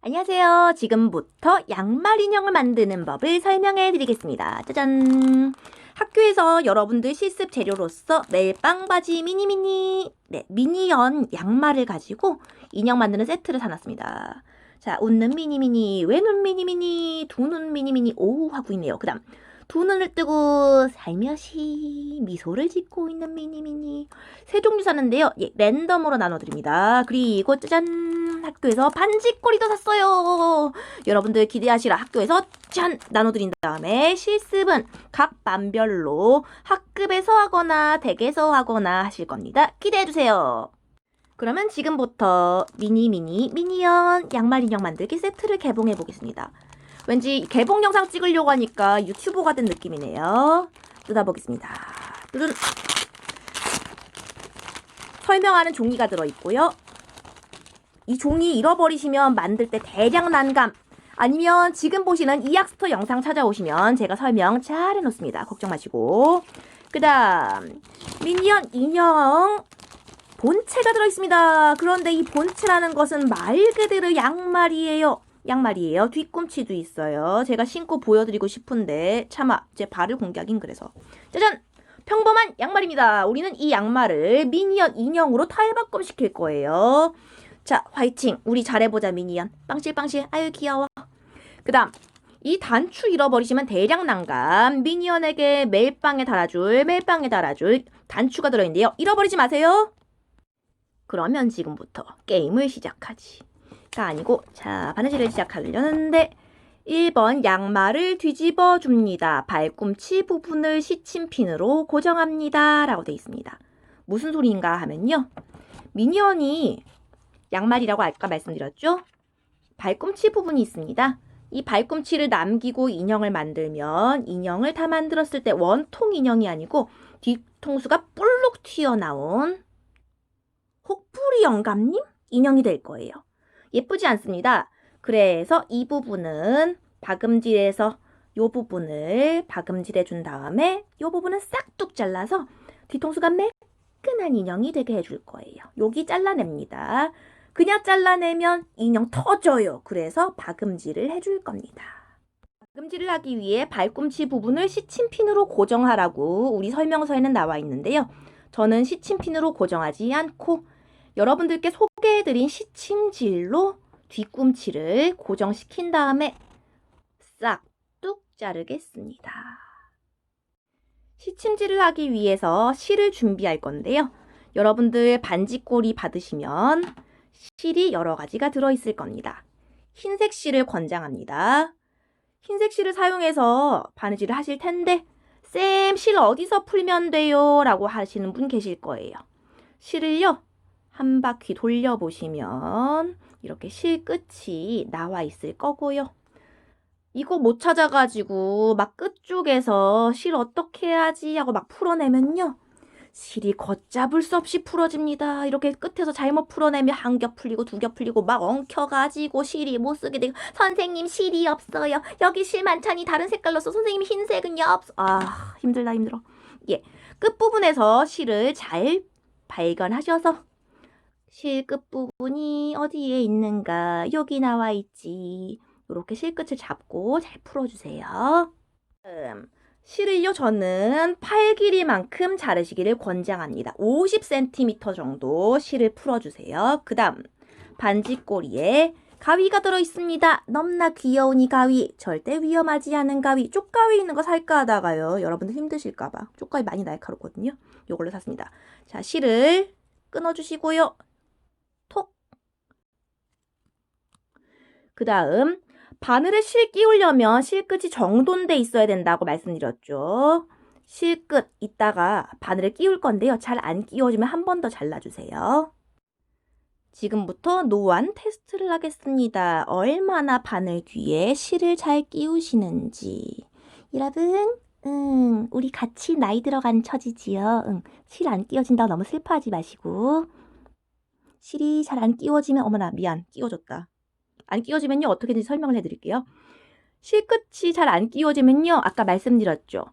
안녕하세요. 지금부터 양말 인형을 만드는 법을 설명해 드리겠습니다. 짜잔! 학교에서 여러분들 실습 재료로서 멜빵 바지 미니언 양말을 가지고 인형 만드는 세트를 사놨습니다. 자, 웃는 미니미니, 외눈 미니미니, 두 눈 미니미니, 오 하고 있네요. 그 다음 두 눈을 뜨고 살며시 미소를 짓고 있는 미니미니. 세 종류 사는데요. 랜덤으로 나눠드립니다. 그리고 짜잔! 학교에서 반지꼬리도 샀어요. 여러분들 기대하시라. 학교에서 짠! 나눠드린 다음에 실습은 각 반별로 학급에서 하거나 댁에서 하거나 하실 겁니다. 기대해주세요. 그러면 지금부터 미니언 양말 인형 만들기 세트를 개봉해 보겠습니다. 왠지 개봉 영상 찍으려고 하니까 유튜버가 된 느낌이네요. 뜯어보겠습니다. 뚜둔. 설명하는 종이가 들어있고요. 이 종이 잃어버리시면 만들 때 대량 난감, 아니면 지금 보시는 이학스토 영상 찾아오시면 제가 설명 잘 해놓습니다. 걱정 마시고. 그 다음 미니언 인형 본체가 들어있습니다. 그런데 이 본체라는 것은 말 그대로 양말이에요. 뒤꿈치도 있어요. 제가 신고 보여드리고 싶은데 차마 제 발을 공개하긴 그래서. 짜잔! 평범한 양말입니다. 우리는 이 양말을 미니언 인형으로 탈바꿈 시킬 거예요. 자, 화이팅! 우리 잘해보자, 미니언. 빵실빵실. 아유, 귀여워. 그 다음 이 단추 잃어버리시면 대량 난감. 미니언에게 멜빵에 달아줄 단추가 들어있는데요. 잃어버리지 마세요. 그러면 지금부터 게임을 시작하지. 가 아니고, 자, 바느질을 시작하려는데 1번 양말을 뒤집어 줍니다. 발꿈치 부분을 시침핀으로 고정합니다. 라고 되어 있습니다. 무슨 소리인가 하면요. 미니언이 양말이라고 아까 말씀드렸죠? 발꿈치 부분이 있습니다. 이 발꿈치를 남기고 인형을 만들면 인형을 다 만들었을 때 원통 인형이 아니고 뒤통수가 볼록 튀어나온 혹부리 영감님 인형이 될 거예요. 예쁘지 않습니다. 그래서 이 부분은 박음질해서 이 부분을 박음질해 준 다음에 이 부분은 싹둑 잘라서 뒤통수가 매끈한 인형이 되게 해줄 거예요. 여기 잘라냅니다. 그냥 잘라내면 인형 터져요. 그래서 박음질을 해줄 겁니다. 박음질을 하기 위해 발꿈치 부분을 시침핀으로 고정하라고 우리 설명서에는 나와 있는데요. 저는 시침핀으로 고정하지 않고 여러분들께 소개해드린 시침질로 뒤꿈치를 고정시킨 다음에 싹 뚝 자르겠습니다. 시침질을 하기 위해서 실을 준비할 건데요. 여러분들 반지꼬리 받으시면 실이 여러 가지가 들어있을 겁니다. 흰색 실을 권장합니다. 흰색 실을 사용해서 바느질을 하실 텐데 쌤, 실 어디서 풀면 돼요? 라고 하시는 분 계실 거예요. 실을요, 한 바퀴 돌려보시면 이렇게 실 끝이 나와 있을 거고요. 이거 못 찾아가지고 막 끝쪽에서 실 어떻게 해야지 하고 막 풀어내면요. 실이 걷잡을 수 없이 풀어집니다. 이렇게 끝에서 잘못 풀어내면 한 겹 풀리고 두 겹 풀리고 막 엉켜가지고 실이 못 쓰게 되고 선생님 실이 없어요. 여기 실 많잖니 다른 색깔로 써. 선생님 흰색은요 없어. 아 힘들다 힘들어. 예, 끝부분에서 실을 잘 발견하셔서 실 끝부분이 어디에 있는가 여기 나와 있지. 이렇게 실끝을 잡고 잘 풀어주세요. 실을요, 저는 팔 길이만큼 자르시기를 권장합니다. 50cm 정도 실을 풀어주세요. 그 다음 반지꼬리에 가위가 들어있습니다. 너무나 귀여운 이 가위, 절대 위험하지 않은 가위. 쪽가위 있는 거 살까 하다가요, 여러분들 힘드실까봐 쪽가위 많이 날카롭거든요. 요걸로 샀습니다. 자, 실을 끊어주시고요. 톡. 그 다음 바늘에 실 끼우려면 실끝이 정돈돼 있어야 된다고 말씀드렸죠. 실끝 이따가 바늘에 끼울 건데요. 잘 안 끼워지면 한 번 더 잘라주세요. 지금부터 노안 테스트를 하겠습니다. 얼마나 바늘 뒤에 실을 잘 끼우시는지. 여러분, 우리 같이 나이 들어간 처지지요. 실 안 끼워진다고 너무 슬퍼하지 마시고. 실이 잘 안 끼워지면 어머나 미안, 끼워줬다. 안 끼워지면요, 어떻게든지 설명을 해드릴게요. 실끝이 잘 안 끼워지면요, 아까 말씀드렸죠.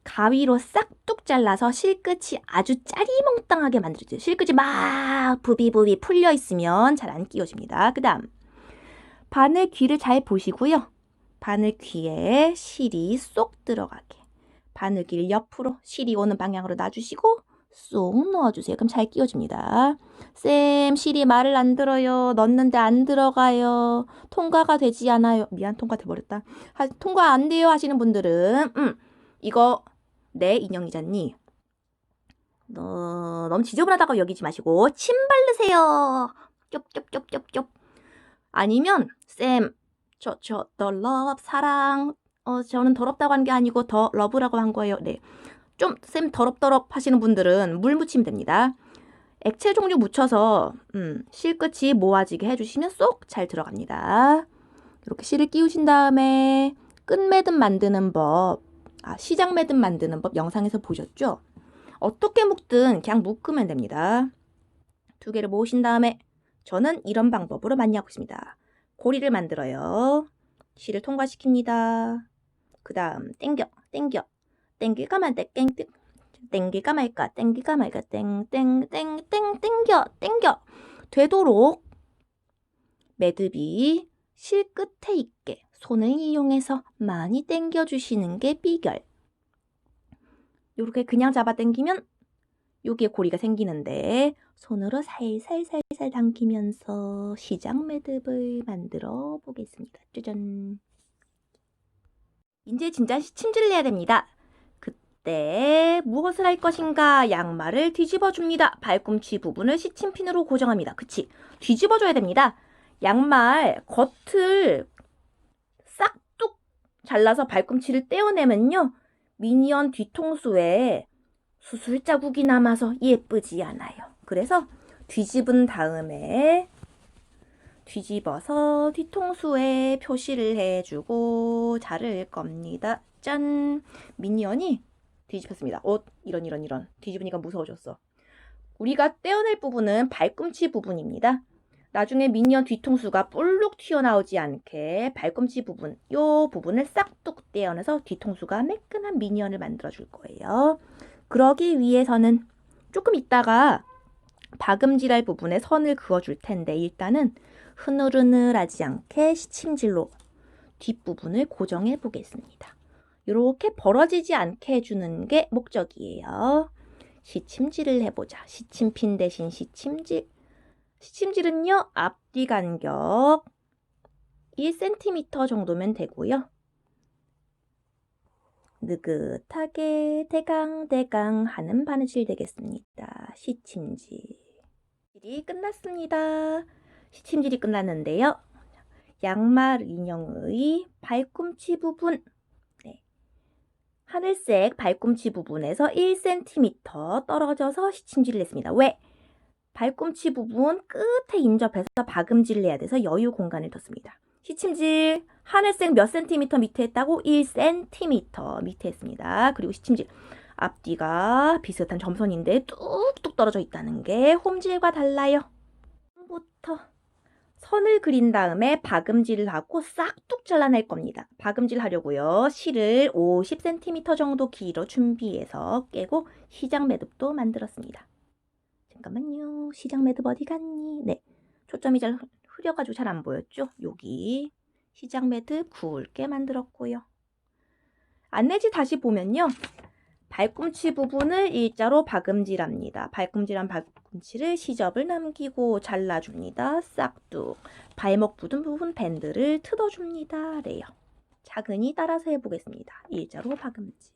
가위로 싹둑 잘라서 실끝이 아주 짜리몽땅하게 만들어줘요. 실끝이 막 부비부비 풀려 있으면 잘 안 끼워집니다. 그 다음 바늘 귀를 잘 보시고요. 바늘 귀에 실이 쏙 들어가게. 바늘 귀를 옆으로 실이 오는 방향으로 놔주시고 쏙 넣어주세요. 그럼 잘 끼워줍니다. 쌤, 실이 말을 안 들어요. 넣는데 안 들어가요. 통과가 되지 않아요. 미안, 통과 돼버렸다. 통과 안 돼요 하시는 분들은 이거 내 인형이잖니. 너무 지저분하다고 여기지 마시고 침 바르세요. 쩝쩝쩝쩝쩝. 아니면 쌤, 더 러브 사랑. 저는 더럽다고 한 게 아니고 더 러브라고 한 거예요. 네. 좀 쌤 더럽더럽 하시는 분들은 물 묻히면 됩니다. 액체 종류 묻혀서 실 끝이 모아지게 해주시면 쏙 잘 들어갑니다. 이렇게 실을 끼우신 다음에 끝매듭 만드는 법, 시작 매듭 만드는 법 영상에서 보셨죠? 어떻게 묶든 그냥 묶으면 됩니다. 두 개를 모으신 다음에 저는 이런 방법으로 많이 하고 있습니다. 고리를 만들어요. 실을 통과시킵니다. 그 다음 땡길까 말까 땡길까 말까 땡겨 되도록 매듭이 실 끝에 있게 손을 이용해서 많이 땡겨주시는 게 비결. 이렇게 그냥 잡아 당기면 여기에 고리가 생기는데 손으로 살살살살 당기면서 시작 매듭을 만들어 보겠습니다. 짜잔. 이제 진짜 시침질을 해야 됩니다. 그때 무엇을 할 것인가? 양말을 뒤집어 줍니다. 발꿈치 부분을 시침핀으로 고정합니다. 그치? 뒤집어 줘야 됩니다. 양말 겉을 싹둑 잘라서 발꿈치를 떼어내면요. 미니언 뒤통수에 수술 자국이 남아서 예쁘지 않아요. 그래서 뒤집은 다음에 뒤집어서 뒤통수에 표시를 해주고 자를 겁니다. 짠! 미니언이 뒤집혔습니다. 이런. 뒤집으니까 무서워졌어. 우리가 떼어낼 부분은 발꿈치 부분입니다. 나중에 미니언 뒤통수가 볼록 튀어나오지 않게 발꿈치 부분, 요 부분을 싹둑 떼어내서 뒤통수가 매끈한 미니언을 만들어줄 거예요. 그러기 위해서는 조금 있다가 박음질할 부분에 선을 그어줄 텐데 일단은 흐느흐느하지 않게 시침질로 뒷부분을 고정해 보겠습니다. 이렇게 벌어지지 않게 해주는 게 목적이에요. 시침질을 해보자. 시침핀 대신 시침질. 시침질은요, 앞뒤 간격 1cm 정도면 되고요. 느긋하게 대강대강 하는 바느질 되겠습니다. 시침질이 끝났습니다. 시침질이 끝났는데요. 양말 인형의 발꿈치 부분, 하늘색 발꿈치 부분에서 1cm 떨어져서 시침질을 했습니다. 왜? 발꿈치 부분 끝에 인접해서 박음질을 해야 돼서 여유 공간을 뒀습니다. 시침질 하늘색 몇 센티미터 밑에 했다고? 1cm 밑에 했습니다. 그리고 시침질 앞뒤가 비슷한 점선인데 뚝뚝 떨어져 있다는 게 홈질과 달라요. 부터 선을 그린 다음에 박음질을 하고 싹둑 잘라낼 겁니다. 박음질 하려고요. 실을 50cm 정도 길어 준비해서 깨고 시작 매듭도 만들었습니다. 잠깐만요. 시작 매듭 어디 갔니? 네, 초점이 잘 흐려가지고 잘 안 보였죠? 여기 시작 매듭 굵게 만들었고요. 안내지 다시 보면요. 발꿈치 부분을 일자로 박음질합니다. 발꿈질한 발꿈치를 시접을 남기고 잘라줍니다. 싹둑. 발목 붙은 부분 밴드를 뜯어줍니다. 레요. 차근히 따라서 해보겠습니다. 일자로 박음질.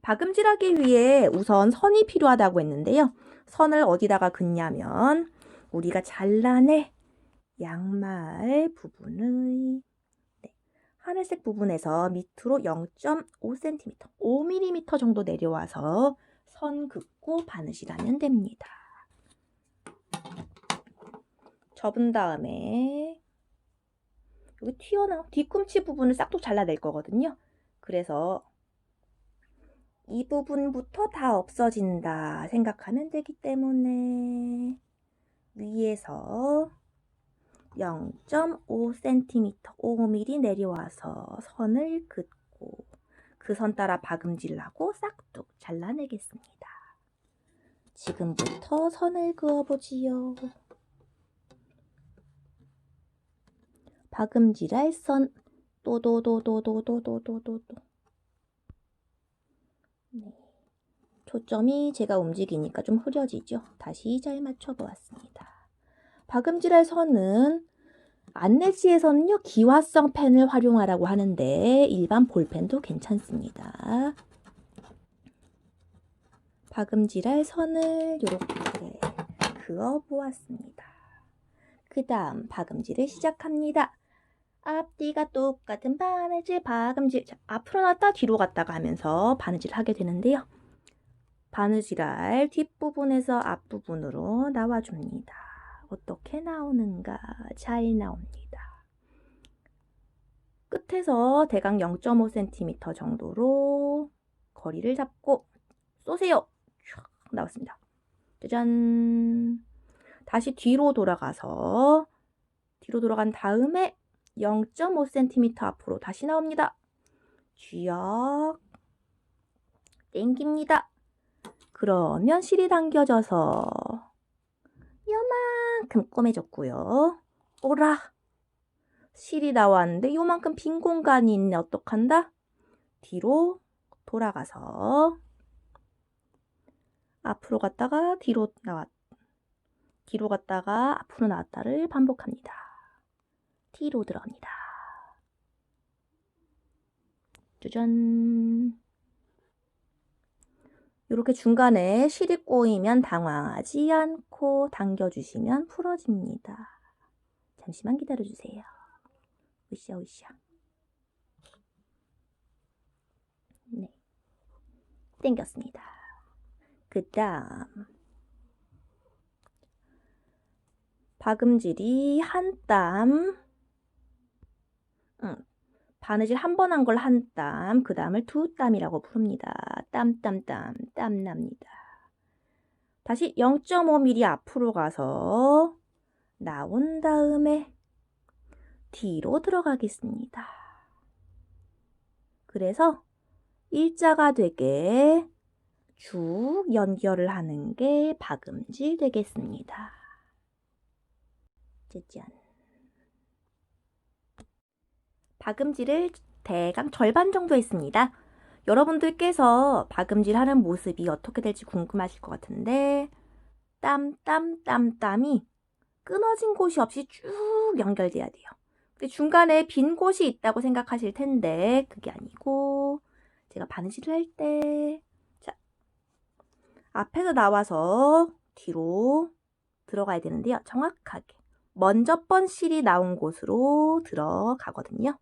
박음질하기 위해 우선 선이 필요하다고 했는데요. 선을 어디다가 긋냐면 우리가 잘라낼 양말 부분의 하늘색 부분에서 밑으로 0.5cm, 5mm 정도 내려와서 선 긋고 바느질하면 됩니다. 접은 다음에 여기 튀어나온 뒤꿈치 부분을 싹둑 잘라낼 거거든요. 그래서 이 부분부터 다 없어진다 생각하면 되기 때문에 위에서 0.5cm, 5mm 내려와서 선을 긋고 그 선 따라 박음질을 하고 싹둑 잘라내겠습니다. 지금부터 선을 그어보지요. 박음질할 선 또도도도도도도도도. 네. 초점이 제가 움직이니까 좀 흐려지죠. 다시 잘 맞춰보았습니다. 박음질할 선은 안내지에서는요, 기화성 펜을 활용하라고 하는데 일반 볼펜도 괜찮습니다. 박음질할 선을 이렇게 그어보았습니다. 그 다음 박음질을 시작합니다. 앞뒤가 똑같은 바느질 박음질. 자, 앞으로 나왔다 뒤로 갔다가 하면서 바느질을 하게 되는데요. 바느질할 뒷부분에서 앞부분으로 나와줍니다. 어떻게 나오는가? 잘 나옵니다. 끝에서 대강 0.5cm 정도로 거리를 잡고 쏘세요. 촥 나왔습니다. 짜잔. 다시 뒤로 돌아가서 뒤로 돌아간 다음에 0.5cm 앞으로 다시 나옵니다. 쥐역 땡깁니다. 그러면 실이 당겨져서 요만큼 꼬매졌고요. 오라! 실이 나왔는데 요만큼 빈 공간이 있네. 어떡한다? 뒤로 돌아가서 앞으로 갔다가 뒤로 갔다가 앞으로 나왔다를 반복합니다. 뒤로 들어갑니다. 짜잔. 이렇게 중간에 실이 꼬이면 당황하지 않고 당겨주시면 풀어집니다. 잠시만 기다려주세요. 으쌰으쌰. 네, 당겼습니다. 그 다음 박음질이 한 땀, 바느질 한 번 한 걸 한 땀, 그 다음을 두 땀이라고 부릅니다. 땀 납니다. 다시 0.5mm 앞으로 가서 나온 다음에 뒤로 들어가겠습니다. 그래서 일자가 되게 쭉 연결을 하는 게 박음질 되겠습니다. 짜잔. 박음질을 대강 절반 정도 했습니다. 여러분들께서 박음질 하는 모습이 어떻게 될지 궁금하실 것 같은데 땀이 끊어진 곳이 없이 쭉 연결돼야 돼요. 근데 중간에 빈 곳이 있다고 생각하실 텐데 그게 아니고 제가 바느질을 할 때 자, 앞에서 나와서 뒤로 들어가야 되는데요. 정확하게 먼저 번 실이 나온 곳으로 들어가거든요.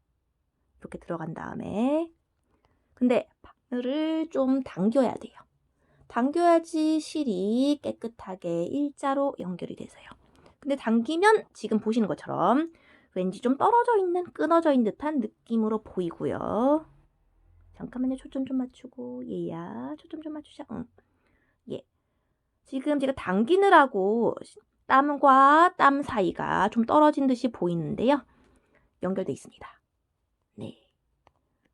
이렇게 들어간 다음에 근데 바늘을 좀 당겨야 돼요. 당겨야지 실이 깨끗하게 일자로 연결이 돼서요. 근데 당기면 지금 보시는 것처럼 왠지 좀 떨어져 있는, 끊어져 있는 듯한 느낌으로 보이고요. 잠깐만요. 초점 좀 맞추고 얘야. 초점 좀 맞추자. 예. 지금 제가 당기느라고 땀과 땀 사이가 좀 떨어진 듯이 보이는데요. 연결돼 있습니다. 네.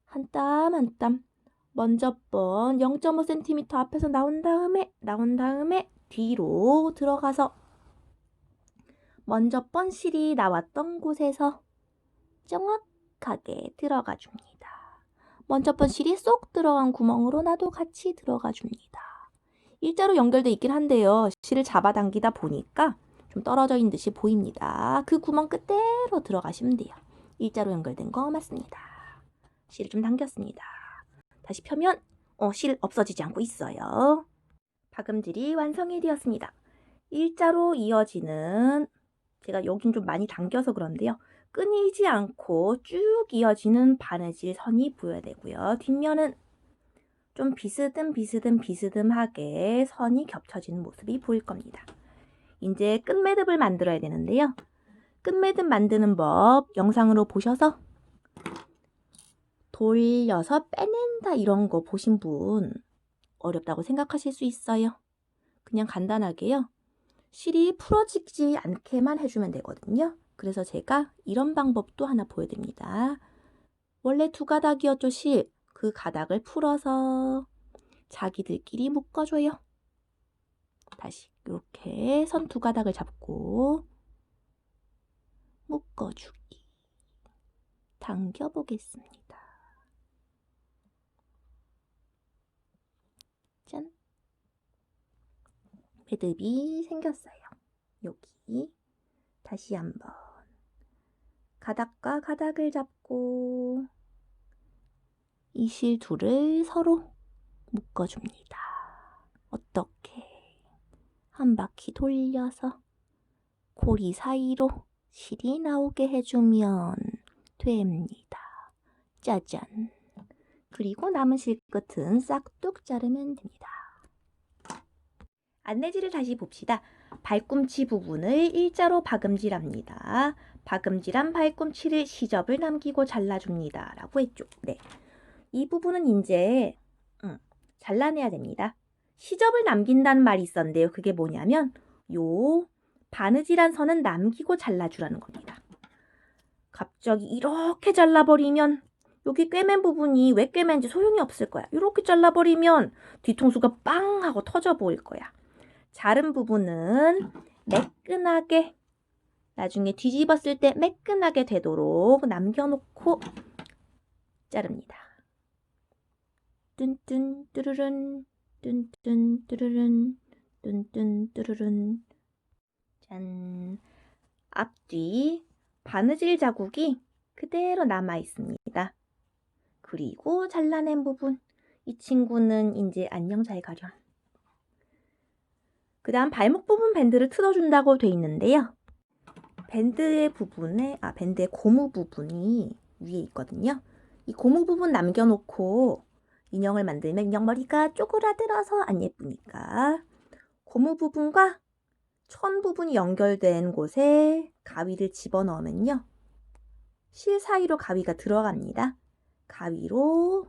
한 땀 한 땀 먼저 번 0.5cm 앞에서 나온 다음에 뒤로 들어가서 먼저 번 실이 나왔던 곳에서 정확하게 들어가 줍니다. 먼저 번 실이 쏙 들어간 구멍으로 나도 같이 들어가 줍니다. 일자로 연결돼 있긴 한데요. 실을 잡아당기다 보니까 좀 떨어져 있는 듯이 보입니다. 그 구멍 끝대로 들어가시면 돼요. 일자로 연결된 거 맞습니다. 실을 좀 당겼습니다. 다시 펴면 실 없어지지 않고 있어요. 박음질이 완성이 되었습니다. 일자로 이어지는 제가 여긴 좀 많이 당겨서 그런데요. 끊이지 않고 쭉 이어지는 바느질 선이 보여야 되고요. 뒷면은 좀 비스듬하게 선이 겹쳐지는 모습이 보일 겁니다. 이제 끝매듭을 만들어야 되는데요. 끝매듭 만드는 법 영상으로 보셔서 돌려서 빼낸다 이런 거 보신 분 어렵다고 생각하실 수 있어요. 그냥 간단하게요. 실이 풀어지지 않게만 해주면 되거든요. 그래서 제가 이런 방법도 하나 보여드립니다. 원래 두 가닥이었죠, 실. 그 가닥을 풀어서 자기들끼리 묶어줘요. 다시 이렇게 선 두 가닥을 잡고 묶어주기. 당겨 보겠습니다. 짠! 매듭이 생겼어요. 여기 다시 한번 가닥과 가닥을 잡고 이 실 둘을 서로 묶어줍니다. 어떻게? 한 바퀴 돌려서 고리 사이로 실이 나오게 해주면 됩니다. 짜잔! 그리고 남은 실 끝은 싹둑 자르면 됩니다. 안내지를 다시 봅시다. 발꿈치 부분을 일자로 박음질합니다. 박음질한 발꿈치를 시접을 남기고 잘라줍니다. 라고 했죠. 네. 이 부분은 이제 잘라내야 됩니다. 시접을 남긴다는 말이 있었는데요. 그게 뭐냐면 요 바느질한 선은 남기고 잘라주라는 겁니다. 갑자기 이렇게 잘라버리면 여기 꿰맨 부분이 왜 꿰맨지 소용이 없을 거야. 이렇게 잘라버리면 뒤통수가 빵 하고 터져 보일 거야. 자른 부분은 매끈하게 나중에 뒤집었을 때 매끈하게 되도록 남겨놓고 자릅니다. 뚠뚠 뚜루룬 뚠뚠 뚜루룬 뚠뚠 뚜루룬. 짠! 앞뒤 바느질 자국이 그대로 남아 있습니다. 그리고 잘라낸 부분, 이 친구는 이제 안녕 잘 가렴. 그 다음 발목 부분 밴드를 틀어준다고 돼 있는데요. 밴드의 고무 부분이 위에 있거든요. 이 고무 부분 남겨놓고 인형을 만들면 인형 머리가 쪼그라들어서 안 예쁘니까 고무 부분과 천 부분이 연결된 곳에 가위를 집어넣으면요. 실 사이로 가위가 들어갑니다. 가위로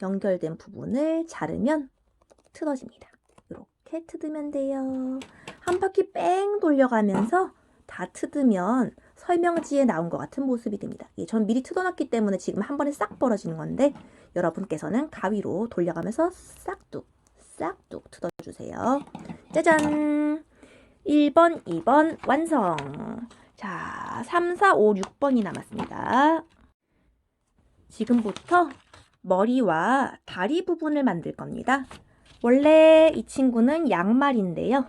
연결된 부분을 자르면 틀어집니다. 이렇게 뜯으면 돼요. 한 바퀴 뺑 돌려가면서 다 뜯으면 설명지에 나온 것 같은 모습이 됩니다. 전 미리 뜯어놨기 때문에 지금 한 번에 싹 벌어지는 건데 여러분께서는 가위로 돌려가면서 싹둑 싹둑 뜯어주세요. 짜잔! 1번, 2번 완성! 자, 3, 4, 5, 6번이 남았습니다. 지금부터 머리와 다리 부분을 만들 겁니다. 원래 이 친구는 양말인데요.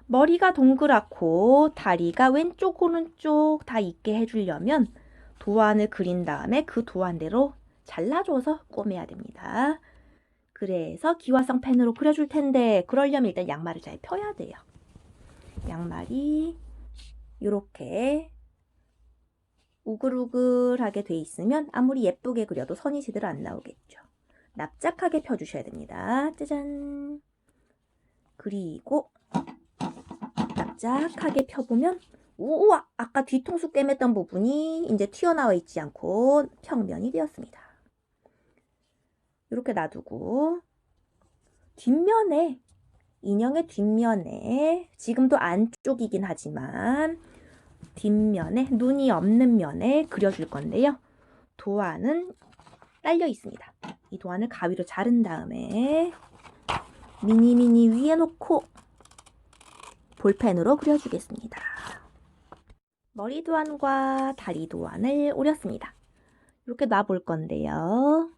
머리가 동그랗고 다리가 왼쪽 오른쪽 다 있게 해주려면 도안을 그린 다음에 그 도안대로 잘라줘서 꼬매야 됩니다. 그래서 기와성 펜으로 그려줄 텐데 그러려면 일단 양말을 잘 펴야 돼요. 양말이 이렇게 우글우글하게 돼 있으면 아무리 예쁘게 그려도 선이 제대로 안 나오겠죠. 납작하게 펴주셔야 됩니다. 짜잔! 그리고 납작하게 펴보면 우와! 아까 뒤통수 꿰맸던 부분이 이제 튀어나와 있지 않고 평면이 되었습니다. 이렇게 놔두고 뒷면에 인형의 뒷면에 지금도 안쪽이긴 하지만 뒷면에 눈이 없는 면에 그려줄 건데요. 도안은 딸려 있습니다. 이 도안을 가위로 자른 다음에 미니 위에 놓고 볼펜으로 그려주겠습니다. 머리 도안과 다리 도안을 오렸습니다. 이렇게 놔볼 건데요.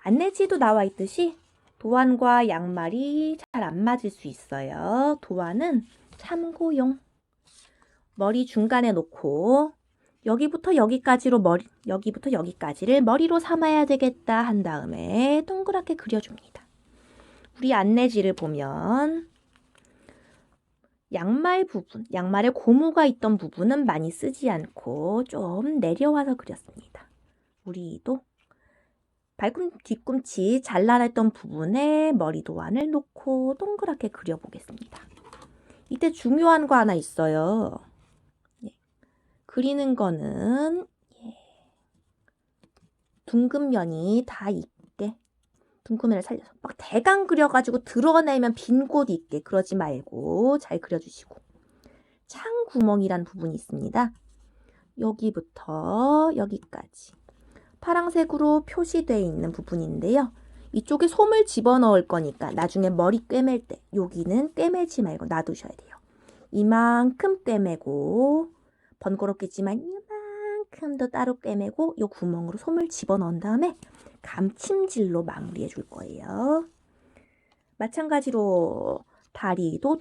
안내지도 나와 있듯이 도안과 양말이 잘 안 맞을 수 있어요. 도안은 참고용. 머리 중간에 놓고 여기부터 여기까지를 머리로 삼아야 되겠다 한 다음에 동그랗게 그려줍니다. 우리 안내지를 보면 양말 부분, 양말에 고무가 있던 부분은 많이 쓰지 않고 좀 내려와서 그렸습니다. 우리도 뒤꿈치 잘라냈던 부분에 머리 도안을 놓고 동그랗게 그려보겠습니다. 이때 중요한 거 하나 있어요. 그리는 거는 둥근 면이 다 있게 둥근 면을 살려서 막 대강 그려가지고 드러내면 빈 곳 있게 그러지 말고 잘 그려주시고 창 구멍이란 부분이 있습니다. 여기부터 여기까지 파란색으로 표시되어 있는 부분인데요. 이쪽에 솜을 집어넣을 거니까 나중에 머리 꿰맬 때 여기는 꿰매지 말고 놔두셔야 돼요. 이만큼 꿰매고 번거롭겠지만 이만큼 더 따로 꿰매고 이 구멍으로 솜을 집어넣은 다음에 감침질로 마무리해 줄 거예요. 마찬가지로 다리도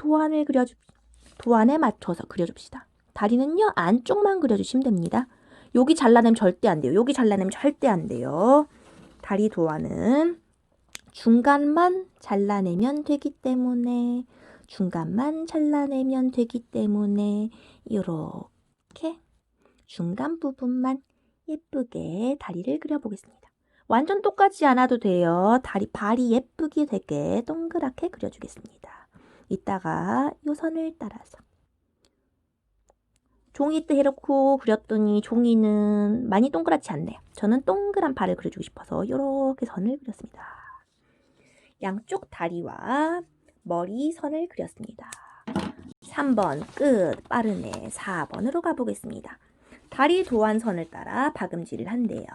도안에 맞춰서 그려줍시다. 다리는요, 안쪽만 그려주시면 됩니다. 여기 잘라내면 절대 안 돼요. 여기 잘라내면 절대 안 돼요. 다리 도안은 중간만 잘라내면 되기 때문에 이렇게 중간 부분만 예쁘게 다리를 그려보겠습니다. 완전 똑같지 않아도 돼요. 발이 예쁘게 되게 동그랗게 그려주겠습니다. 이따가 이 선을 따라서 종이 때 해놓고 그렸더니 종이는 많이 동그랗지 않네요. 저는 동그란 발을 그려주고 싶어서 이렇게 선을 그렸습니다. 양쪽 다리와 머리 선을 그렸습니다. 3번 끝, 빠르네. 4번으로 가보겠습니다. 다리 도안선을 따라 박음질을 한대요.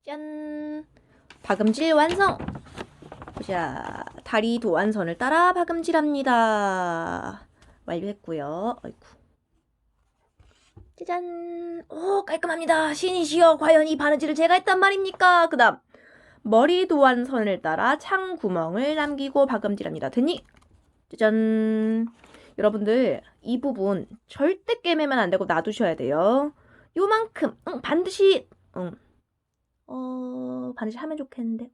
짠! 박음질 완성! 자, 다리 도안선을 따라 박음질합니다. 완료했고요. 아이고. 짜잔! 오, 깔끔합니다. 신이시여, 과연 이 바느질을 제가 했단 말입니까? 그 다음 머리 도안선을 따라 창 구멍을 남기고 박음질합니다. 됐니? 짜잔! 여러분들 이 부분 절대 꿰매면 안 되고 놔두셔야 돼요. 요만큼 반드시 반드시 하면 좋겠는데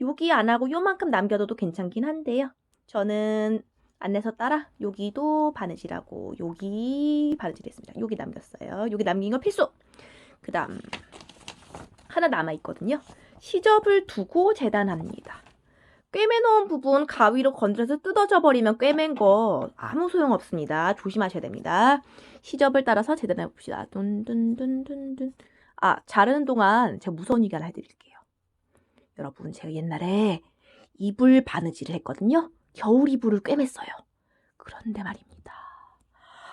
여기 안 하고 요만큼 남겨둬도 괜찮긴 한데요. 저는 안내서 따라 여기도 바느질하고 여기 바느질했습니다. 여기 남겼어요. 여기 남긴 거 필수! 그 다음 하나 남아있거든요. 시접을 두고 재단합니다. 꿰매놓은 부분 가위로 건드려서 뜯어져 버리면 꿰맨 거 아무 소용없습니다. 조심하셔야 됩니다. 시접을 따라서 재단해봅시다. 둔둔둔둔둔. 자르는 동안 제가 무서운 얘기 하나 해드릴게요. 여러분, 제가 옛날에 이불 바느질을 했거든요. 겨울 이불을 꿰맸어요. 그런데 말입니다.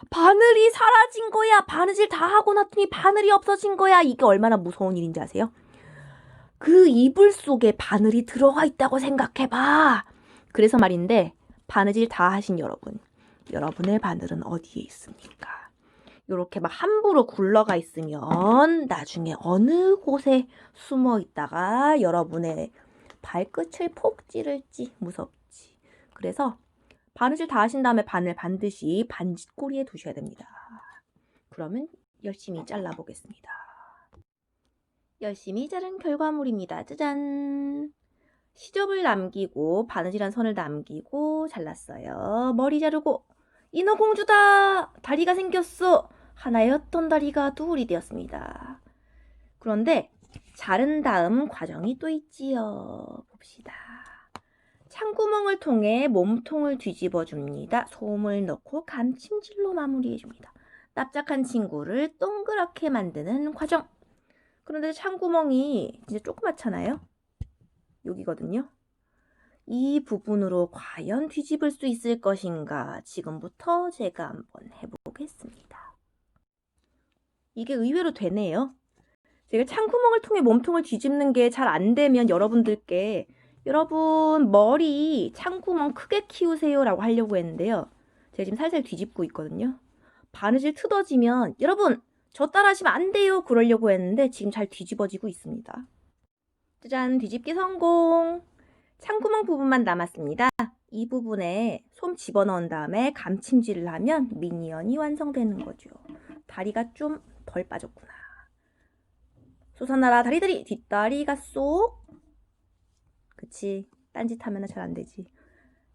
바늘이 사라진 거야. 바느질 다 하고 났더니 바늘이 없어진 거야. 이게 얼마나 무서운 일인지 아세요? 그 이불 속에 바늘이 들어가 있다고 생각해봐. 그래서 말인데 바느질 다 하신 여러분, 여러분의 바늘은 어디에 있습니까? 이렇게 막 함부로 굴러가 있으면 나중에 어느 곳에 숨어 있다가 여러분의 발끝을 폭 찌를지 무섭지. 그래서 바느질 다 하신 다음에 바늘 반드시 반짓꼬리에 두셔야 됩니다. 그러면 열심히 잘라보겠습니다. 열심히 자른 결과물입니다. 짜잔! 시접을 남기고 바느질한 선을 남기고 잘랐어요. 머리 자르고 인어공주다! 다리가 생겼어! 하나였던 다리가 둘이 되었습니다. 그런데 자른 다음 과정이 또 있지요. 봅시다. 창구멍을 통해 몸통을 뒤집어 줍니다. 솜을 넣고 감침질로 마무리해 줍니다. 납작한 친구를 동그랗게 만드는 과정. 그런데 창구멍이 진짜 조그맣잖아요. 여기거든요. 이 부분으로 과연 뒤집을 수 있을 것인가? 지금부터 제가 한번 해보겠습니다. 이게 의외로 되네요. 제가 창구멍을 통해 몸통을 뒤집는 게 잘 안 되면 여러분들께 여러분 머리 창구멍 크게 키우세요 라고 하려고 했는데요. 제가 지금 살살 뒤집고 있거든요. 바느질 틀어지면 여러분 저 따라 하시면 안 돼요 그러려고 했는데 지금 잘 뒤집어지고 있습니다. 짜잔! 뒤집기 성공! 창구멍 부분만 남았습니다. 이 부분에 솜 집어넣은 다음에 감침질을 하면 미니언이 완성되는 거죠. 다리가 좀 덜 빠졌구나. 솟아나라 다리들이 뒷다리가 쏙. 그치, 딴짓하면 잘 안되지.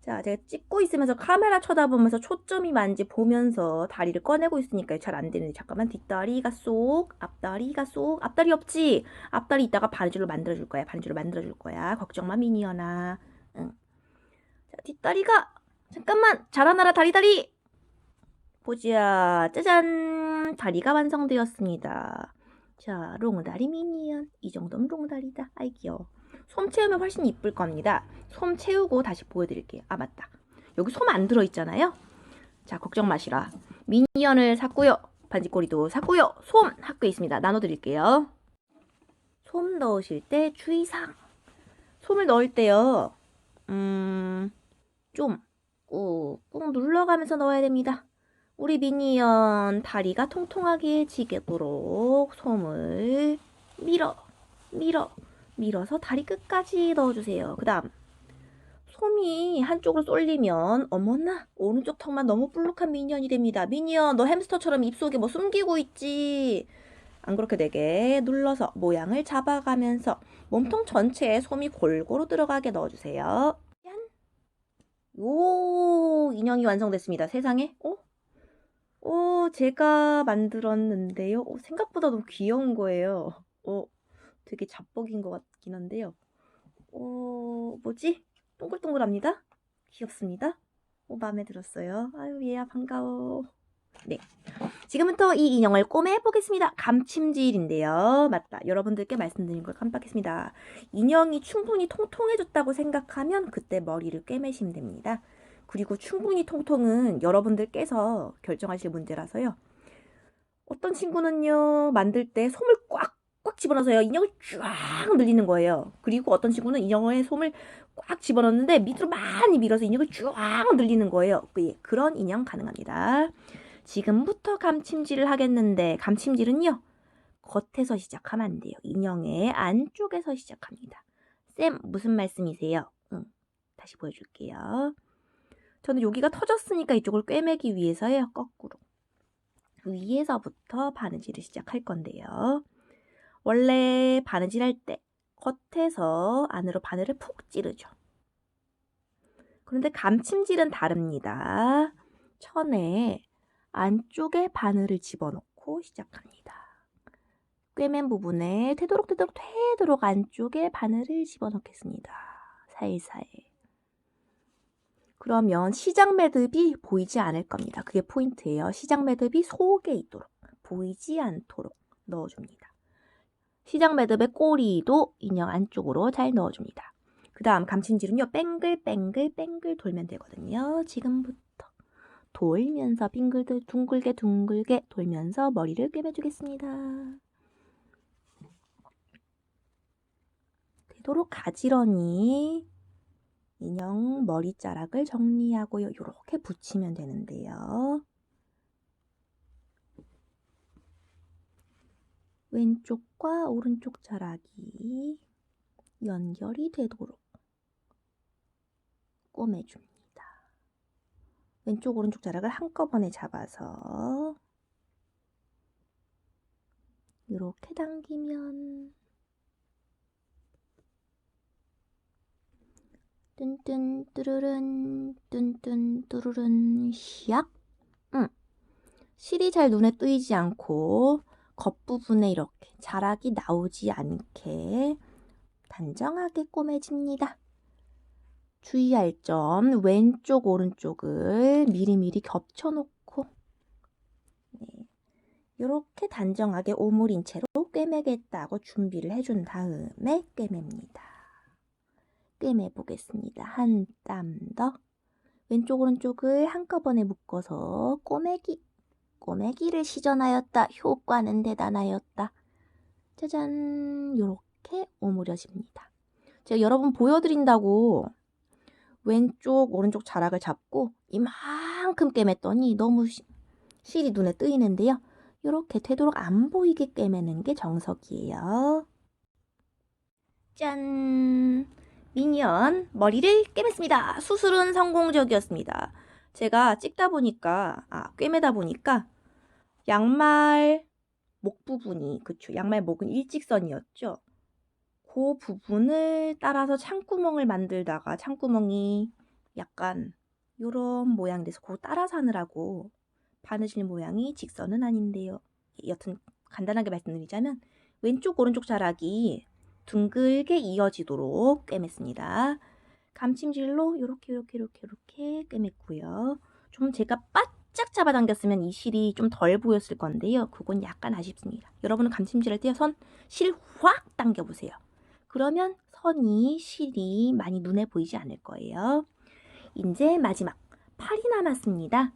자, 제가 찍고 있으면서 카메라 쳐다보면서 초점이 많은지 보면서 다리를 꺼내고 있으니까 잘 안되는데 잠깐만. 뒷다리가 쏙, 앞다리가 쏙. 앞다리 없지? 앞다리 이따가 바느질로 만들어줄 거야. 바느질로 만들어줄 거야. 걱정마 미니언아. 응. 자, 뒷다리가 잠깐만. 자라나라 다리 보자. 짜잔! 다리가 완성되었습니다. 자, 롱다리 미니언. 이 정도면 롱다리다. 아이 귀여워. 솜 채우면 훨씬 이쁠 겁니다. 솜 채우고 다시 보여드릴게요. 맞다. 여기 솜 안 들어있잖아요. 자, 걱정 마시라. 미니언을 샀고요. 반지꼬리도 샀고요. 솜 학교에 있습니다. 나눠드릴게요. 솜 넣으실 때 주의사항. 솜을 넣을 때요. 좀 꾹꾹 눌러가면서 넣어야 됩니다. 우리 미니언 다리가 통통하게 지게도록 솜을 밀어서 다리 끝까지 넣어주세요. 그 다음 솜이 한쪽으로 쏠리면 어머나 오른쪽 턱만 너무 볼록한 미니언이 됩니다. 미니언 너 햄스터처럼 입속에 뭐 숨기고 있지? 안 그렇게 되게 눌러서 모양을 잡아가면서 몸통 전체에 솜이 골고루 들어가게 넣어주세요. 짠! 오, 인형이 완성됐습니다. 세상에. 제가 만들었는데요. 생각보다 너무 귀여운 거예요. 되게 자뻑인 것 같긴 한데요. 뭐지? 동글동글합니다. 귀엽습니다. 마음에 들었어요. 아유, 얘야 반가워. 네. 지금부터 이 인형을 꼬매보겠습니다. 감침질인데요. 맞다. 여러분들께 말씀드린 걸 깜빡했습니다. 인형이 충분히 통통해졌다고 생각하면 그때 머리를 꿰매시면 됩니다. 그리고 충분히 통통은 여러분들께서 결정하실 문제라서요. 어떤 친구는요, 만들 때 솜을 꽉 집어넣어서요, 인형을 쫙 늘리는 거예요. 그리고 어떤 친구는 인형에 솜을 꽉 집어넣는데 밑으로 많이 밀어서 인형을 쫙 늘리는 거예요. 그런 인형 가능합니다. 지금부터 감침질을 하겠는데 감침질은요, 겉에서 시작하면 안 돼요. 인형의 안쪽에서 시작합니다. 쌤, 무슨 말씀이세요? 다시 보여줄게요. 저는 여기가 터졌으니까 이쪽을 꿰매기 위해서요. 거꾸로. 위에서부터 바느질을 시작할 건데요. 원래 바느질할 때 겉에서 안으로 바늘을 푹 찌르죠. 그런데 감침질은 다릅니다. 천에 안쪽에 바늘을 집어넣고 시작합니다. 꿰맨 부분에 되도록 안쪽에 바늘을 집어넣겠습니다. 살살. 그러면 시작 매듭이 보이지 않을 겁니다. 그게 포인트예요. 시작 매듭이 속에 있도록, 보이지 않도록 넣어줍니다. 시작 매듭의 꼬리도 인형 안쪽으로 잘 넣어줍니다. 그 다음 감침질은요, 뱅글 돌면 되거든요. 지금부터 돌면서 둥글게 돌면서 머리를 꿰매주겠습니다. 되도록 가지런히 인형 머리자락을 정리하고요. 이렇게 붙이면 되는데요. 왼쪽과 오른쪽 자락이 연결이 되도록 꼬매줍니다. 왼쪽 오른쪽 자락을 한꺼번에 잡아서 이렇게 당기면 뚠뚠 뚜루른 뚠뚠 뚜루른 시약. 실이 잘 눈에 띄지 않고 겉부분에 이렇게 자락이 나오지 않게 단정하게 꼬매집니다. 주의할 점, 왼쪽 오른쪽을 미리미리 겹쳐놓고 이렇게 단정하게 오므린 채로 꿰매겠다고 준비를 해준 다음에 꿰맵니다. 꿰매보겠습니다. 한 땀 더. 왼쪽 오른쪽을 한꺼번에 묶어서 꼬매기를 시전하였다. 효과는 대단하였다. 짜잔, 이렇게 오므려집니다. 제가 여러분 보여드린다고 왼쪽 오른쪽 자락을 잡고 이만큼 꿰맸더니 너무 실이 눈에 뜨이는데요. 이렇게 되도록 안 보이게 꿰매는 게 정석이에요. 짠! 미니언 머리를 꿰맸습니다. 수술은 성공적이었습니다. 제가 꿰매다 보니까 양말 목 부분이, 그쵸, 양말 목은 일직선이었죠. 그 부분을 따라서 창구멍을 만들다가 창구멍이 약간 요런 모양 돼서 그거 따라서 하느라고 바느질 모양이 직선은 아닌데요. 여튼 간단하게 말씀드리자면 왼쪽 오른쪽 자락이 둥글게 이어지도록 꿰맸습니다. 감침질로 이렇게 꿰맸고요. 좀 제가 바짝 잡아당겼으면 이 실이 좀 덜 보였을 건데요. 그건 약간 아쉽습니다. 여러분은 감침질할 때 실 확 당겨보세요. 그러면 실이 많이 눈에 보이지 않을 거예요. 이제 마지막 팔이 남았습니다.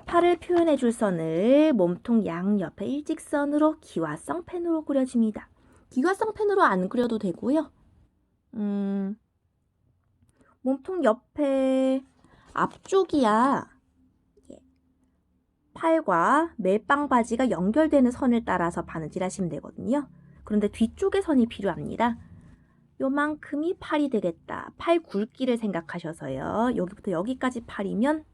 팔을 표현해줄 선을 몸통 양옆에 일직선으로 기와성 펜으로 그려줍니다. 기와성 펜으로 안 그려도 되고요. 몸통 옆에 앞쪽이야 팔과 멜빵 바지가 연결되는 선을 따라서 바느질 하시면 되거든요. 그런데 뒤쪽에 선이 필요합니다. 요만큼이 팔이 되겠다. 팔 굵기를 생각하셔서요. 여기부터 여기까지 팔이면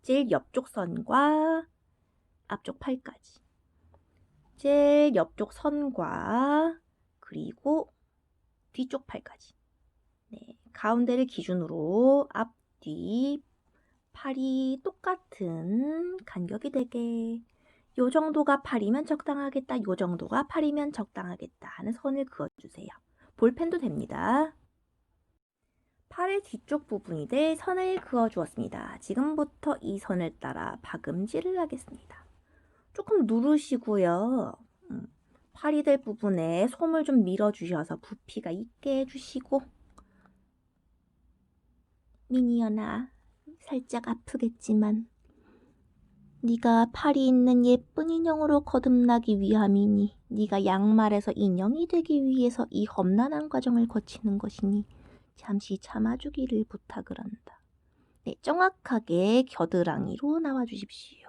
제일 옆쪽 선과 앞쪽 팔까지. 제일 옆쪽 선과 그리고 뒤쪽 팔까지. 네, 가운데를 기준으로 앞, 뒤, 팔이 똑같은 간격이 되게 요 정도가 팔이면 적당하겠다. 요 정도가 팔이면 적당하겠다 하는 선을 그어주세요. 볼펜도 됩니다. 팔의 뒤쪽 부분이 될 선을 그어주었습니다. 지금부터 이 선을 따라 박음질을 하겠습니다. 조금 누르시고요. 팔이 될 부분에 솜을 좀 밀어주셔서 부피가 있게 해주시고 미니언아, 살짝 아프겠지만 네가 팔이 있는 예쁜 인형으로 거듭나기 위함이니 네가 양말에서 인형이 되기 위해서 이 험난한 과정을 거치는 것이니 잠시 참아주기를 부탁을 한다. 네, 정확하게 겨드랑이로 나와주십시오.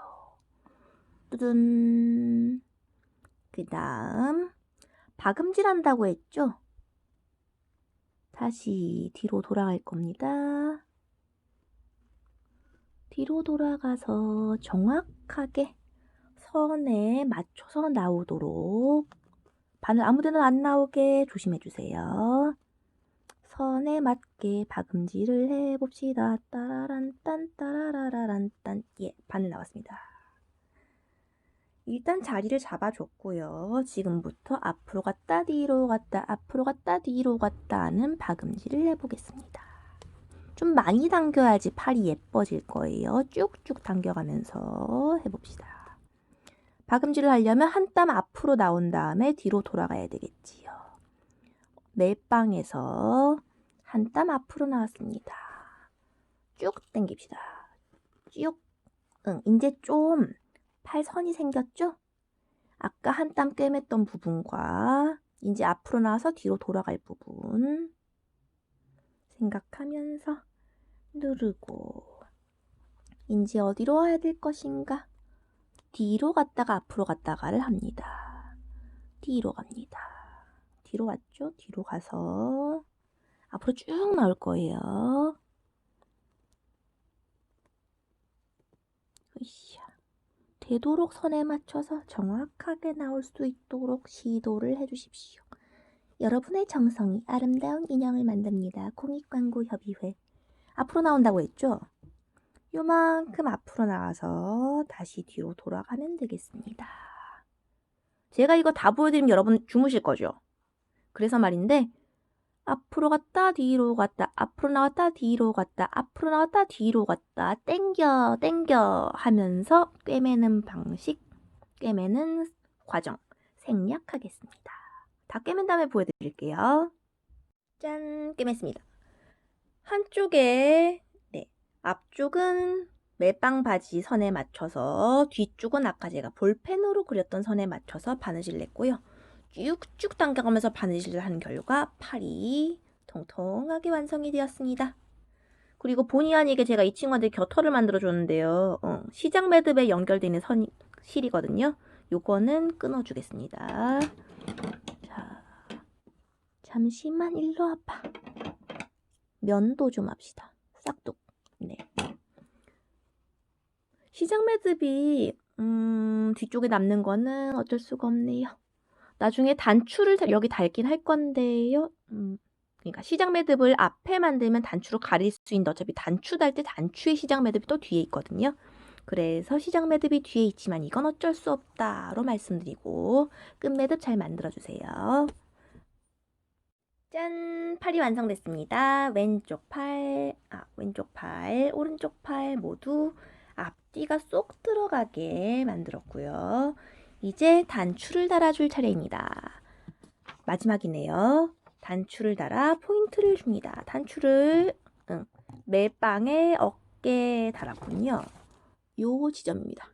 뚜둔. 그 다음 박음질 한다고 했죠? 다시 뒤로 돌아갈 겁니다. 뒤로 돌아가서 정확하게 선에 맞춰서 나오도록 바늘 아무데나 안 나오게 조심해 주세요. 선에 맞게 박음질을 해봅시다. 따라란딴 따라라라란딴. 예, 바늘 나왔습니다. 일단 자리를 잡아줬고요. 지금부터 앞으로 갔다 뒤로 갔다 앞으로 갔다 뒤로 갔다 하는 박음질을 해보겠습니다. 좀 많이 당겨야지 팔이 예뻐질 거예요. 쭉쭉 당겨가면서 해봅시다. 박음질을 하려면 한 땀 앞으로 나온 다음에 뒤로 돌아가야 되겠지요. 멜빵에서 한 땀 앞으로 나왔습니다. 쭉 당깁시다. 쭉. 이제 좀 팔선이 생겼죠? 아까 한 땀 꿰맸던 부분과 이제 앞으로 나와서 뒤로 돌아갈 부분 생각하면서 누르고 이제 어디로 와야 될 것인가? 뒤로 갔다가 앞으로 갔다가를 합니다. 뒤로 갑니다. 뒤로 왔죠? 뒤로 가서 앞으로 쭉 나올 거예요. 으쌰. 되도록 선에 맞춰서 정확하게 나올 수 있도록 시도를 해주십시오. 여러분의 정성이 아름다운 인형을 만듭니다. 공익광고협의회. 앞으로 나온다고 했죠? 요만큼 앞으로 나와서 다시 뒤로 돌아가면 되겠습니다. 제가 이거 다 보여드리면 여러분 주무실 거죠? 그래서 말인데 앞으로 갔다 뒤로 갔다 앞으로 나왔다 뒤로 갔다 앞으로 나왔다 뒤로 갔다 땡겨 땡겨 하면서 꿰매는 방식, 꿰매는 과정 생략하겠습니다. 다 꿰맨 다음에 보여드릴게요. 짠! 꿰맸습니다. 한쪽에 앞쪽은 멜빵 바지 선에 맞춰서 뒤쪽은 아까 제가 볼펜으로 그렸던 선에 맞춰서 바느질 냈고요. 쭉쭉 당겨가면서 바느질을 하는 결과 팔이 통통하게 완성이 되었습니다. 그리고 본의 아니게 제가 이 친구한테 겨털을 만들어 줬는데요. 시작 매듭에 연결되는 실이거든요. 요거는 끊어 주겠습니다. 자, 잠시만 일로 와봐. 면도 좀 합시다. 싹둑. 네. 시작 매듭이 뒤쪽에 남는 거는 어쩔 수가 없네요. 나중에 단추를 여기 달긴 할 건데요. 그러니까 시작 매듭을 앞에 만들면 단추로 가릴 수 있는데 어차피 단추 달 때 단추의 시작 매듭이 또 뒤에 있거든요. 그래서 시작 매듭이 뒤에 있지만 이건 어쩔 수 없다로 말씀드리고 끝 매듭 잘 만들어주세요. 짠! 팔이 완성됐습니다. 왼쪽 팔, 오른쪽 팔 모두 앞뒤가 쏙 들어가게 만들었고요. 이제 단추를 달아줄 차례입니다. 마지막이네요. 단추를 달아 포인트를 줍니다. 단추를 멜빵의 어깨에 달았군요. 요 지점입니다.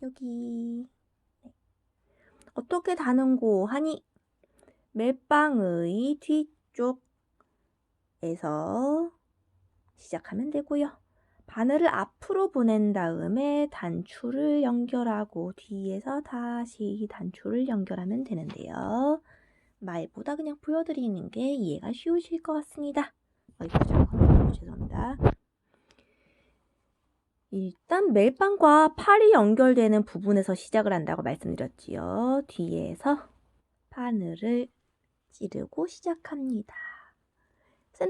여기. 어떻게 다는고 하니 멜빵의 뒤쪽에서 시작하면 되고요. 바늘을 앞으로 보낸 다음에 단추를 연결하고 뒤에서 다시 단추를 연결하면 되는데요. 말보다 그냥 보여드리는 게 이해가 쉬우실 것 같습니다. 이거 잠깐만요. 죄송합니다. 일단 멜빵과 팔이 연결되는 부분에서 시작을 한다고 말씀드렸지요. 뒤에서 바늘을 찌르고 시작합니다.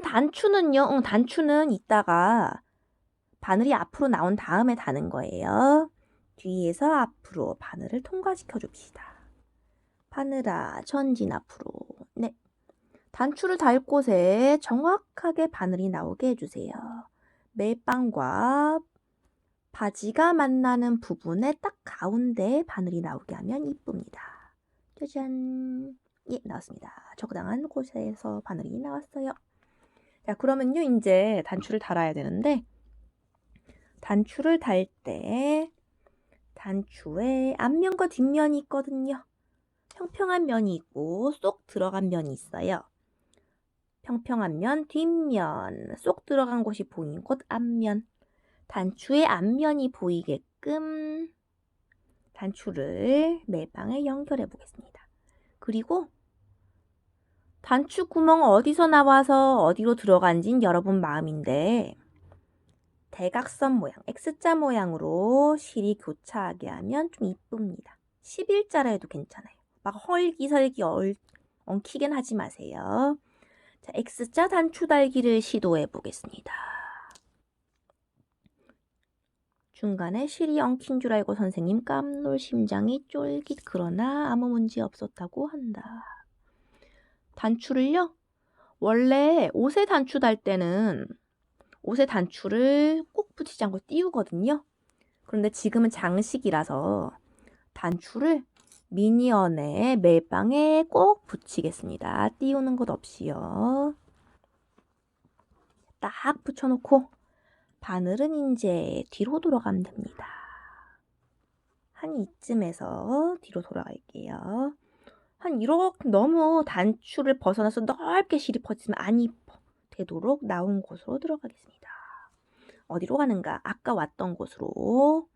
단추는요. 단추는 이따가 바늘이 앞으로 나온 다음에 다는 거예요. 뒤에서 앞으로 바늘을 통과시켜 줍시다. 바늘아 전진 앞으로. 네. 단추를 달 곳에 정확하게 바늘이 나오게 해주세요. 멜빵과 바지가 만나는 부분에 딱 가운데 바늘이 나오게 하면 이쁩니다. 짜잔. 예, 나왔습니다. 적당한 곳에서 바늘이 나왔어요. 자, 그러면요, 이제 단추를 달아야 되는데, 단추를 달 때 단추에 앞면과 뒷면이 있거든요. 평평한 면이 있고 쏙 들어간 면이 있어요. 평평한 면, 뒷면, 쏙 들어간 곳이 보이는 곳 앞면. 단추의 앞면이 보이게끔 단추를 멜빵에 연결해 보겠습니다. 그리고 단추 구멍 어디서 나와서 어디로 들어간지는 여러분 마음인데 대각선 모양, X자 모양으로 실이 교차하게 하면 좀 이쁩니다. 11자로 해도 괜찮아요. 막 헐기설기 엉키긴 하지 마세요. 자, X자 단추 달기를 시도해 보겠습니다. 중간에 실이 엉킨 줄 알고 선생님 깜놀 심장이 쫄깃 그러나 아무 문제 없었다고 한다. 단추를요. 원래 옷에 단추 달 때는 옷에 단추를 꼭 붙이지 않고 띄우거든요. 그런데 지금은 장식이라서 단추를 미니언의 멜빵에 꼭 붙이겠습니다. 띄우는 것 없이요. 딱 붙여놓고 바늘은 이제 뒤로 돌아가면 됩니다. 한 이쯤에서 뒤로 돌아갈게요. 한 이렇게 너무 단추를 벗어나서 넓게 실이 퍼지면 안 이뻐. 되도록 나온 곳으로 들어가겠습니다. 어디로 가는가? 아까 왔던 곳으로.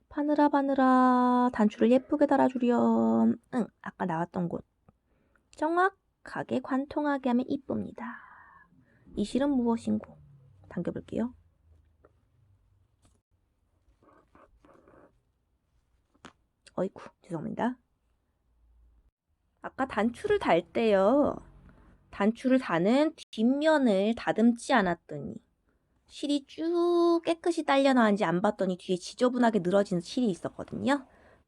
바늘아 단추를 예쁘게 달아주렴. 응, 아까 나왔던 곳. 정확하게 관통하게 하면 이쁩니다. 이 실은 무엇인고? 당겨볼게요. 어이쿠, 죄송합니다. 아까 단추를 달 때요. 단추를 다는 뒷면을 다듬지 않았더니 실이 쭉 깨끗이 딸려 나왔는지 안 봤더니 뒤에 지저분하게 늘어진 실이 있었거든요.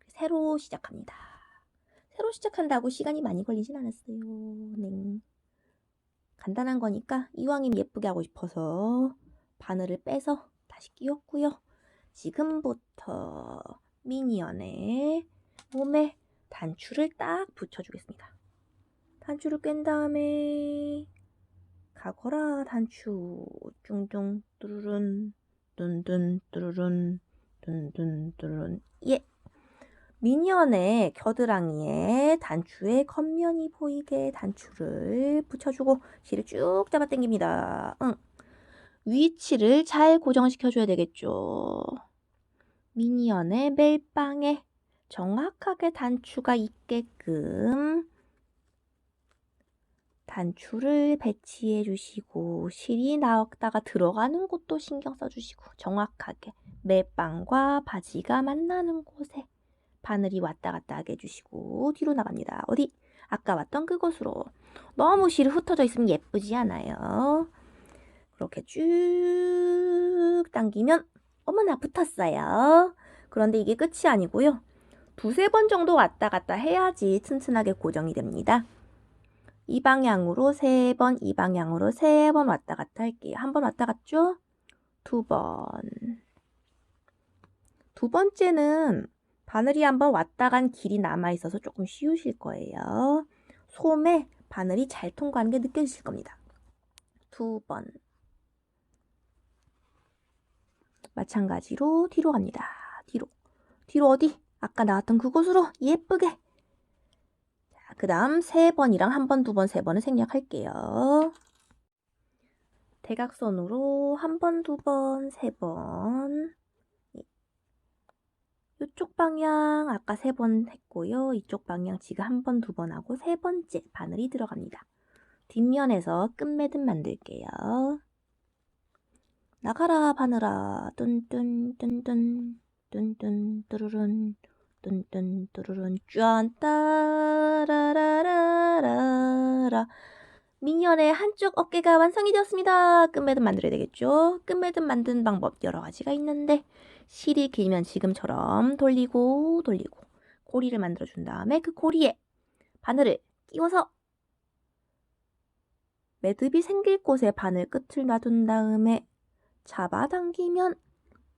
새로 시작합니다. 새로 시작한다고 시간이 많이 걸리진 않았어요. 네. 간단한 거니까 이왕이면 예쁘게 하고 싶어서 바늘을 빼서 다시 끼웠고요. 지금부터 미니언의 몸에 단추를 딱 붙여주겠습니다. 단추를 깬 다음에 가거라 단추 뚱뚱 뚜루룬 둔둔 뚜루룬 둔둔 뚜루룬. 예, 미니언의 겨드랑이에 단추의 겉면이 보이게 단추를 붙여주고 실을 쭉 잡아 당깁니다. 위치를 잘 고정시켜줘야 되겠죠. 미니언의 멜빵에 정확하게 단추가 있게끔 단추를 배치해 주시고 실이 나왔다가 들어가는 곳도 신경 써주시고 정확하게 멜빵과 바지가 만나는 곳에 바늘이 왔다 갔다 하게 해주시고 뒤로 나갑니다. 어디? 아까 왔던 그곳으로. 너무 실이 흩어져 있으면 예쁘지 않아요. 그렇게 쭉 당기면 어머나 붙었어요. 그런데 이게 끝이 아니고요. 두세 번 정도 왔다 갔다 해야지 튼튼하게 고정이 됩니다. 이 방향으로 3번, 이 방향으로 3번 왔다 갔다 할게요. 한 번 왔다 갔죠? 2번. 두 번째는 바늘이 한번 왔다 간 길이 남아있어서 조금 쉬우실 거예요. 솜에 바늘이 잘 통과하는 게 느껴지실 겁니다. 2번. 마찬가지로 뒤로 갑니다. 뒤로. 뒤로 어디? 아까 나왔던 그곳으로 예쁘게. 그 다음 3번이랑 1번, 2번, 3번을 생략할게요. 대각선으로 한 번, 두 번, 세 번. 이쪽 방향 아까 3번 했고요. 이쪽 방향 지금 한 번, 두 번 하고 세 번째 바늘이 들어갑니다. 뒷면에서 끝매듭 만들게요. 나가라 바늘아 뚠뚠 뚠뚠 뚠뚠 뚜루룬 뚠뚠 뚜루룬 짠 따라라라라라. 미니언의 한쪽 어깨가 완성이 되었습니다. 끝매듭 만들어야 되겠죠? 끝매듭 만드는 방법 여러 가지가 있는데 실이 길면 지금처럼 돌리고 돌리고 고리를 만들어준 다음에 그 고리에 바늘을 끼워서 매듭이 생길 곳에 바늘 끝을 놔둔 다음에 잡아당기면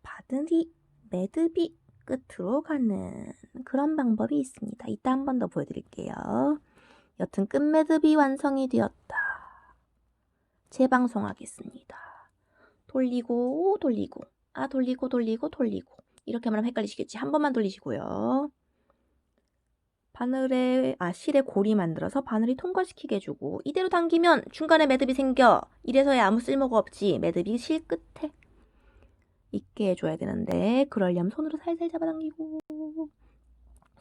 바늘이 매듭이 끝으로 가는 그런 방법이 있습니다. 이따 한 번 더 보여드릴게요. 여튼 끝매듭이 완성이 되었다. 재방송하겠습니다. 돌리고 돌리고 돌리고 돌리고 돌리고 이렇게 하면 헷갈리시겠지? 한 번만 돌리시고요. 바늘에 실에 고리 만들어서 바늘이 통과시키게 해주고 이대로 당기면 중간에 매듭이 생겨. 이래서야 아무 쓸모가 없지. 매듭이 실 끝에 있게 해줘야 되는데 그러려면 손으로 살살 잡아당기고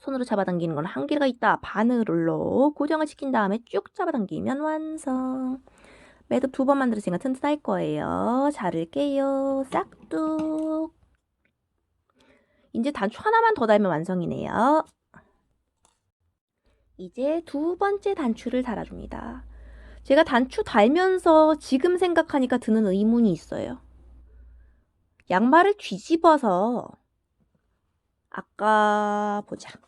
손으로 잡아당기는 건 한계가 있다. 바늘로 고정을 시킨 다음에 쭉 잡아당기면 완성. 매듭 2번 만들었으니까 튼튼할 거예요. 자를게요. 싹둑. 이제 단추 하나만 더 달면 완성이네요. 이제 2번째 단추를 달아줍니다. 제가 단추 달면서 지금 생각하니까 드는 의문이 있어요. 양말을 뒤집어서 아까 보자.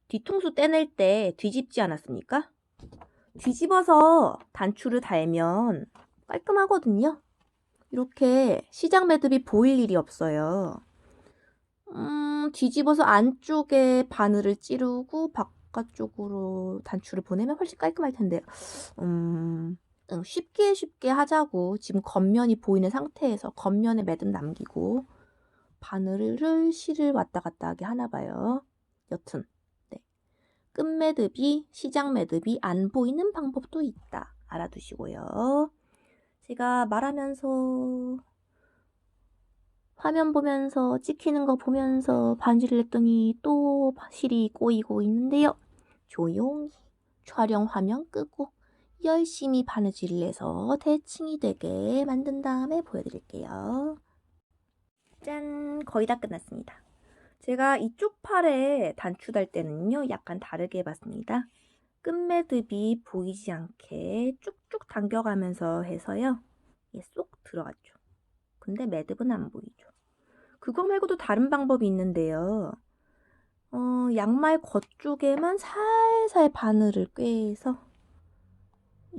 뒤통수 떼낼 때 뒤집지 않았습니까? 뒤집어서 단추를 달면 깔끔하거든요. 이렇게 시작 매듭이 보일 일이 없어요. 뒤집어서 안쪽에 바늘을 찌르고 바깥쪽으로 단추를 보내면 훨씬 깔끔할 텐데요. 쉽게 하자고 지금 겉면이 보이는 상태에서 겉면에 매듭 남기고 바늘을 실을 왔다 갔다 하게 하나 봐요. 여튼 끝매듭이 시작 매듭이 안 보이는 방법도 있다. 알아두시고요. 제가 말하면서 화면 보면서 찍히는 거 보면서 반지를 냈더니 또 실이 꼬이고 있는데요. 조용히 촬영 화면 끄고 열심히 바느질을 해서 대칭이 되게 만든 다음에 보여드릴게요. 짠! 거의 다 끝났습니다. 제가 이쪽 팔에 단추 달 때는요. 약간 다르게 해봤습니다. 끝매듭이 보이지 않게 쭉쭉 당겨가면서 해서요. 쏙 들어갔죠. 근데 매듭은 안 보이죠. 그거 말고도 다른 방법이 있는데요. 양말 겉쪽에만 살살 바늘을 꿰서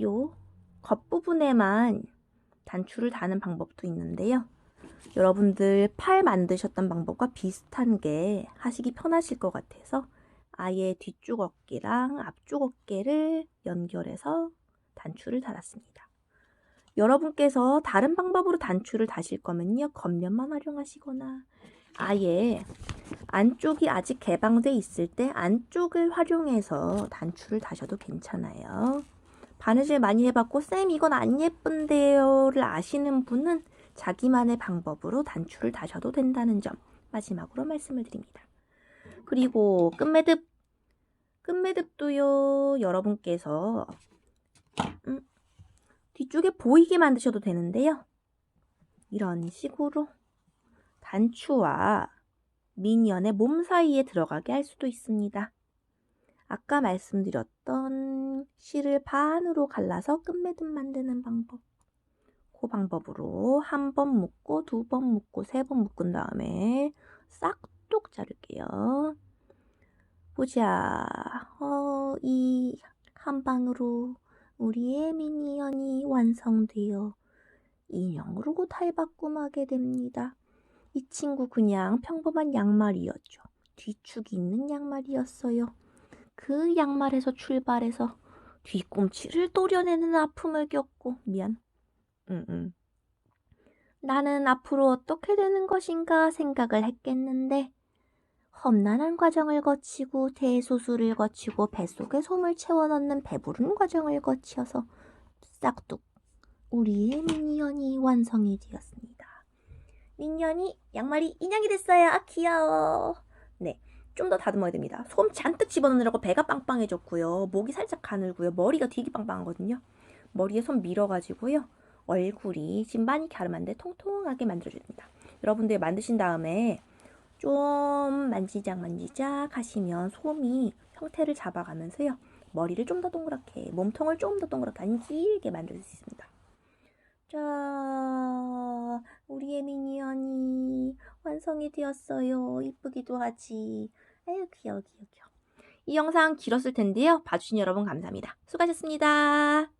요 겉부분에만 단추를 다는 방법도 있는데요. 여러분들 팔 만드셨던 방법과 비슷한 게 하시기 편하실 것 같아서 아예 뒤쪽 어깨랑 앞쪽 어깨를 연결해서 단추를 달았습니다. 여러분께서 다른 방법으로 단추를 다실 거면요. 겉면만 활용하시거나 아예 안쪽이 아직 개방돼 있을 때 안쪽을 활용해서 단추를 다셔도 괜찮아요. 바느질 많이 해봤고 쌤 이건 안 예쁜데요를 아시는 분은 자기만의 방법으로 단추를 다셔도 된다는 점 마지막으로 말씀을 드립니다. 그리고 끝매듭도요. 여러분께서 뒤쪽에 보이게 만드셔도 되는데요. 이런 식으로 단추와 미니언의 몸 사이에 들어가게 할 수도 있습니다. 아까 말씀드렸던 실을 반으로 갈라서 끝매듭 만드는 방법. 그 방법으로 한 번 묶고 두 번 묶고 세 번 묶은 다음에 싹둑 자를게요. 보자. 이 한 방으로 우리의 미니언이 완성되어 인형으로 탈바꿈하게 됩니다. 이 친구 그냥 평범한 양말이었죠. 뒤축이 있는 양말이었어요. 그 양말에서 출발해서 뒤꿈치를 도려내는 아픔을 겪고 나는 앞으로 어떻게 되는 것인가 생각을 했겠는데 험난한 과정을 거치고 대소술을 거치고 뱃속에 솜을 채워 넣는 배부른 과정을 거쳐서 싹둑. 우리의 미니언이 완성이 되었습니다. 미니언이 양말이 인형이 됐어요. 아, 귀여워. 네. 좀 더 다듬어야 됩니다. 솜 잔뜩 집어넣느라고 배가 빵빵해졌고요. 목이 살짝 가늘고요. 머리가 되게 빵빵하거든요. 머리에 손 밀어가지고요. 얼굴이 지금 많이 갸름한데 통통하게 만들어줘야 됩니다. 여러분들 만드신 다음에 좀 만지작 하시면 솜이 형태를 잡아가면서요. 머리를 좀 더 동그랗게, 몸통을 좀 더 동그랗게 아니 길게 만들 수 있습니다. 자, 우리의 미니언이 완성이 되었어요. 이쁘기도 하지. 아유, 귀여워. 이 영상 길었을 텐데요. 봐주신 여러분 감사합니다. 수고하셨습니다.